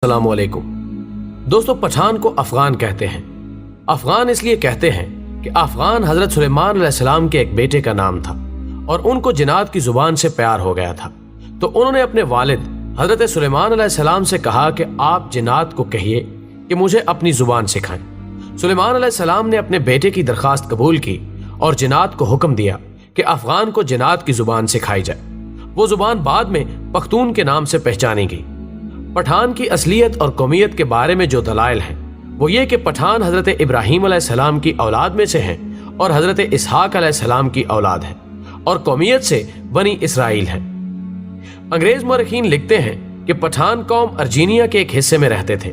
السلام علیکم دوستو، پٹھان کو افغان کہتے ہیں۔ افغان اس لیے کہتے ہیں کہ افغان حضرت سلیمان علیہ السلام کے ایک بیٹے کا نام تھا اور ان کو جنات کی زبان سے پیار ہو گیا تھا، تو انہوں نے اپنے والد حضرت سلیمان علیہ السلام سے کہا کہ آپ جنات کو کہیے کہ مجھے اپنی زبان سکھائیں۔ سلیمان علیہ السلام نے اپنے بیٹے کی درخواست قبول کی اور جنات کو حکم دیا کہ افغان کو جنات کی زبان سکھائی جائے۔ وہ زبان بعد میں پختون کے نام سے پہچانی گئی۔ پٹھان کی اصلیت اور قومیت کے بارے میں جو دلائل ہیں وہ یہ کہ پٹھان حضرت ابراہیم علیہ السلام کی اولاد میں سے ہیں اور حضرت اسحاق علیہ السلام کی اولاد ہیں، اور قومیت سے بنی اسرائیل ہیں۔ انگریز مورخین لکھتے ہیں کہ پٹھان قوم ارجینیا کے ایک حصے میں رہتے تھے،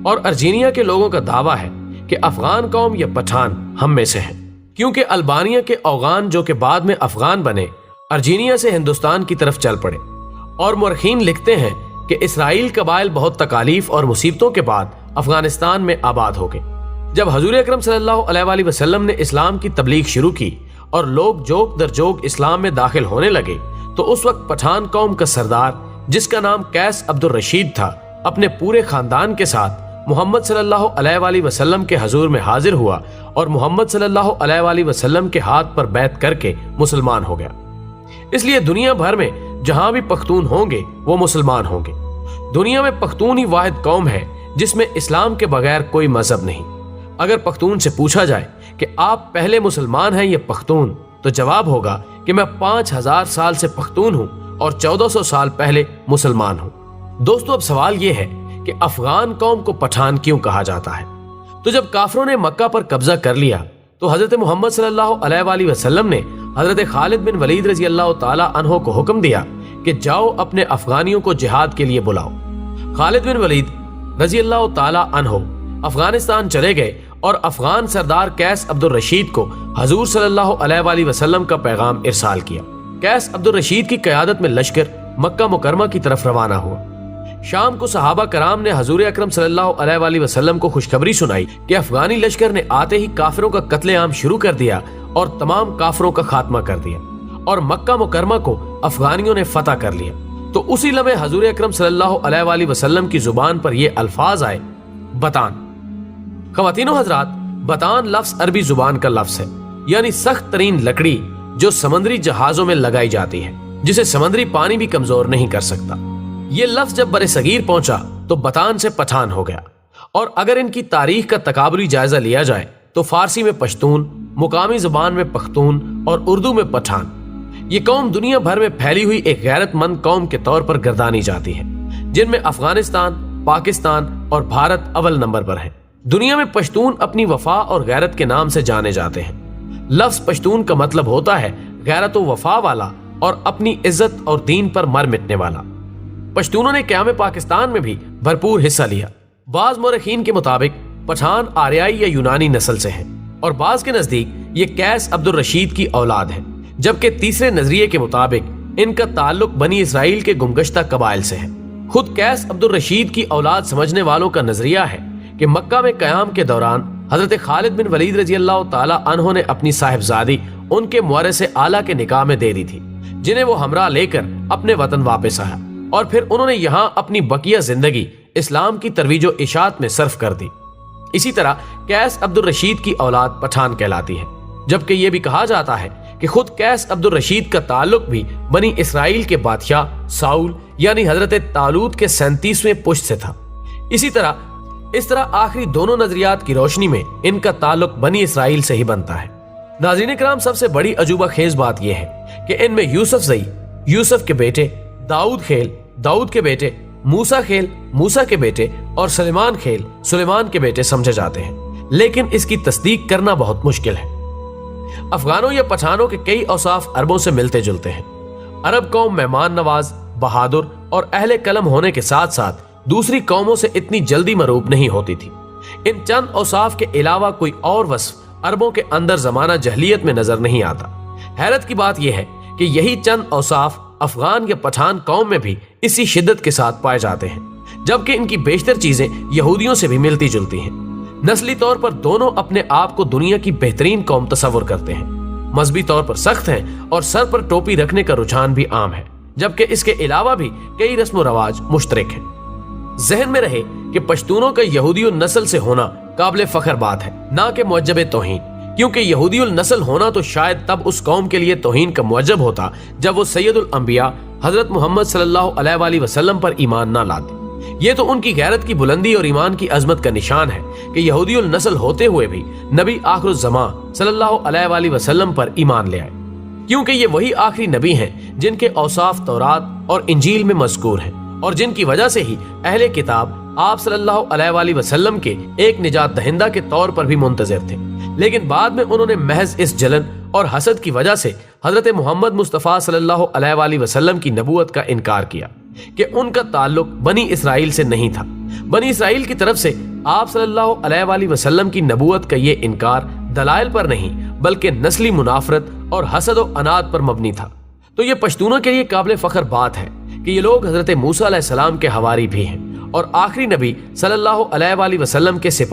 اور ارجینیا کے لوگوں کا دعویٰ ہے کہ افغان قوم یا پٹھان ہم میں سے ہیں، کیونکہ البانیہ کے اوغان جو کہ بعد میں افغان بنے ارجینیا سے ہندوستان کی طرف چل پڑے۔ اور مورخین لکھتے ہیں کہ اسرائیل قبائل بہت تکالیف اور مصیبتوں کے بعد افغانستان میں آباد ہو گئے۔ جب حضور اکرم صلی اللہ علیہ وآلہ وسلم نے اسلام کی تبلیغ شروع کی اور لوگ جوک در جوک اسلام میں داخل ہونے لگے، تو اس وقت پٹھان قوم کا سردار جس کا نام قیس عبد الرشید تھا اپنے پورے خاندان کے ساتھ محمد صلی اللہ علیہ وآلہ وسلم کے حضور میں حاضر ہوا اور محمد صلی اللہ علیہ وآلہ وسلم کے ہاتھ پر بیعت کر کے مسلمان ہو گیا۔ اس لیے دنیا بھر میں جہاں بھی پختون ہوں گے وہ مسلمان ہوں گے۔ دنیا میں پختون ہی واحد قوم ہے جس میں اسلام کے بغیر کوئی مذہب نہیں۔ اگر پختون سے پوچھا جائے کہ آپ پہلے مسلمان ہیں یا پختون، تو جواب ہوگا کہ میں 5000 سال سے پختون ہوں اور 1400 سال پہلے مسلمان ہوں۔ دوستو، اب سوال یہ ہے کہ افغان قوم کو پٹھان کیوں کہا جاتا ہے؟ تو جب کافروں نے مکہ پر قبضہ کر لیا تو حضرت محمد صلی اللہ علیہ وآلہ وسلم نے حضرت خالد بن ولید رضی اللہ تعالی عنہ کو حکم دیا کہ جاؤ اپنے افغانیوں کو جہاد کے لیے بلاؤ۔ خالد بن ولید رضی اللہ تعالی عنہ افغانستان چلے گئے اور افغان سردار قیس عبد الرشید کو حضور صلی اللہ علیہ وآلہ وسلم کا پیغام ارسال کیا۔ قیس عبد الرشید کی قیادت میں لشکر مکہ مکرمہ کی طرف روانہ ہوا۔ شام کو صحابہ کرام نے حضور اکرم صلی اللہ علیہ وآلہ وسلم کو خوشخبری سنائی کہ افغانی لشکر نے آتے ہی کافروں کا قتل عام شروع کر دیا اور تمام کافروں کا خاتمہ کر دیا، اور مکہ مکرمہ کو افغانیوں نے فتح کر لیا۔ تو اسی لمحے حضور اکرم صلی اللہ علیہ وآلہ وسلم کی زبان پر یہ الفاظ آئے، بتان۔ خواتین و حضرات، بتان لفظ عربی زبان کا لفظ ہے، یعنی سخت ترین لکڑی جو سمندری جہازوں میں لگائی جاتی ہے، جسے سمندری پانی بھی کمزور نہیں کر سکتا۔ یہ لفظ جب بر صغیر پہنچا تو بتان سے پٹھان ہو گیا، اور اگر ان کی تاریخ کا تقابلی جائزہ لیا جائے تو فارسی میں پشتون، مقامی زبان میں پختون اور اردو میں پٹھان۔ یہ قوم دنیا بھر میں پھیلی ہوئی ایک غیرت مند قوم کے طور پر گردانی جاتی ہے، جن میں افغانستان، پاکستان اور بھارت اول نمبر پر ہیں۔ دنیا میں پشتون اپنی وفا اور غیرت کے نام سے جانے جاتے ہیں۔ لفظ پشتون کا مطلب ہوتا ہے غیرت و وفا والا اور اپنی عزت اور دین پر مر مٹنے والا۔ پشتونوں نے قیام پاکستان میں بھی بھرپور حصہ لیا۔ بعض مورخین کے مطابق پٹھان آریائی یا یونانی نسل سے ہیں، اور بعض کے نزدیک یہ قیس عبد الرشید کی اولاد ہے، جبکہ تیسرے نظریے کے مطابق ان کا تعلق بنی اسرائیل کے گمگشتہ قبائل سے ہے۔ خود قیس عبد الرشید کی اولاد سمجھنے والوں کا نظریہ ہے کہ مکہ میں قیام کے دوران حضرت خالد بن ولید رضی اللہ تعالی عنہ نے اپنی صاحبزادی ان کے مورث اعلیٰ کے نکاح میں دے دی تھی، جنہیں وہ ہمراہ لے کر اپنے وطن واپس آیا، اور پھر انہوں نے یہاں اپنی بقیہ زندگی اسلام کی ترویج و اشاعت میں صرف کر دی۔ اسی طرح قیس عبد الرشید کی اولاد پٹھان کہلاتی ہے، جبکہ یہ بھی کہا جاتا ہے کہ خود قیس عبد الرشید کا تعلق بھی بنی اسرائیل کے بادشاہ ساؤل یعنی حضرت طالوت کے 37ویں پشت سے تھا۔ اس طرح آخری دونوں نظریات کی روشنی میں ان کا تعلق بنی اسرائیل سے ہی بنتا ہے۔ ناظرین کرام، سب سے بڑی عجوبہ خیز بات یہ ہے کہ ان میں یوسف زئی، یوسف کے بیٹے، داؤد خیل، داؤد کے بیٹے، موسیٰ خیل، موسیٰ کے بیٹے، اور سلیمان خیل، سلیمان کے بیٹے سمجھے جاتے ہیں، لیکن اس کی تصدیق کرنا بہت مشکل ہے۔ افغانوں یا پٹھانوں کے کئی اوصاف عربوں سے ملتے جلتے ہیں۔ عرب قوم مہمان نواز، بہادر اور اہل قلم ہونے کے ساتھ ساتھ دوسری قوموں سے اتنی جلدی مروب نہیں ہوتی تھی۔ ان چند اوصاف کے علاوہ کوئی اور وصف عربوں کے اندر زمانہ جہلیت میں نظر نہیں آتا۔ حیرت کی بات یہ ہے کہ یہی چند اوصاف افغان یا پٹھان قوم میں بھی اسی شدت کے ساتھ پائے جاتے ہیں، جبکہ ان کی بیشتر چیزیں یہودیوں سے بھی ملتی جلتی ہیں۔ نسلی طور پر دونوں اپنے آپ کو دنیا کی بہترین قوم تصور کرتے ہیں، مذہبی طور پر سخت ہیں اور سر پر ٹوپی رکھنے کا رجحان بھی عام ہے، جبکہ اس کے علاوہ بھی کئی رسم و رواج مشترک ہیں۔ ذہن میں رہے کہ پشتونوں کا یہودی النسل سے ہونا قابل فخر بات ہے، نہ کہ معجب توہین، کیونکہ یہودی النسل ہونا تو شاید تب اس قوم کے لیے توہین کا معجب ہوتا جب وہ سید الانبیاء حضرت محمد صلی اللہ علیہ وآلہ وسلم پر ایمان نہ لاتے۔ یہ تو ان کی غیرت کی بلندی اور ایمان کی عظمت کا نشان ہے کہ یہودی النسل ہوتے ہوئے بھی نبی آخر الزماں صلی اللہ علیہ وآلہ وسلم پر ایمان لے آئے، کیونکہ یہ وہی آخری نبی ہیں جن کے اوصاف تورات اور انجیل میں مذکور ہیں، اور جن کی وجہ سے ہی اہل کتاب آپ صلی اللہ علیہ وآلہ وسلم کے ایک نجات دہندہ کے طور پر بھی منتظر تھے۔ لیکن بعد میں انہوں نے محض اس جلن اور حسد کی وجہ سے حضرت محمد مصطفیٰ صلی اللہ علیہ وآلہ وسلم کی نبوت کا انکار کیا کہ ان کا تعلق بنی اسرائیل سے نہیں تھا۔ بنی اسرائیل کی طرف سے آپ صلی اللہ علیہ وآلہ وسلم کی نبوت کا یہ انکار دلائل پر نہیں بلکہ نسلی منافرت اور حسد و عناد پر مبنی تھا۔ تو یہ پشتونوں کے لیے قابل فخر بات ہے کہ یہ لوگ حضرت موسیٰ علیہ السلام کے حواری بھی ہیں اور آخری نبی صلی اللہ علیہ وآلہ وسلم کے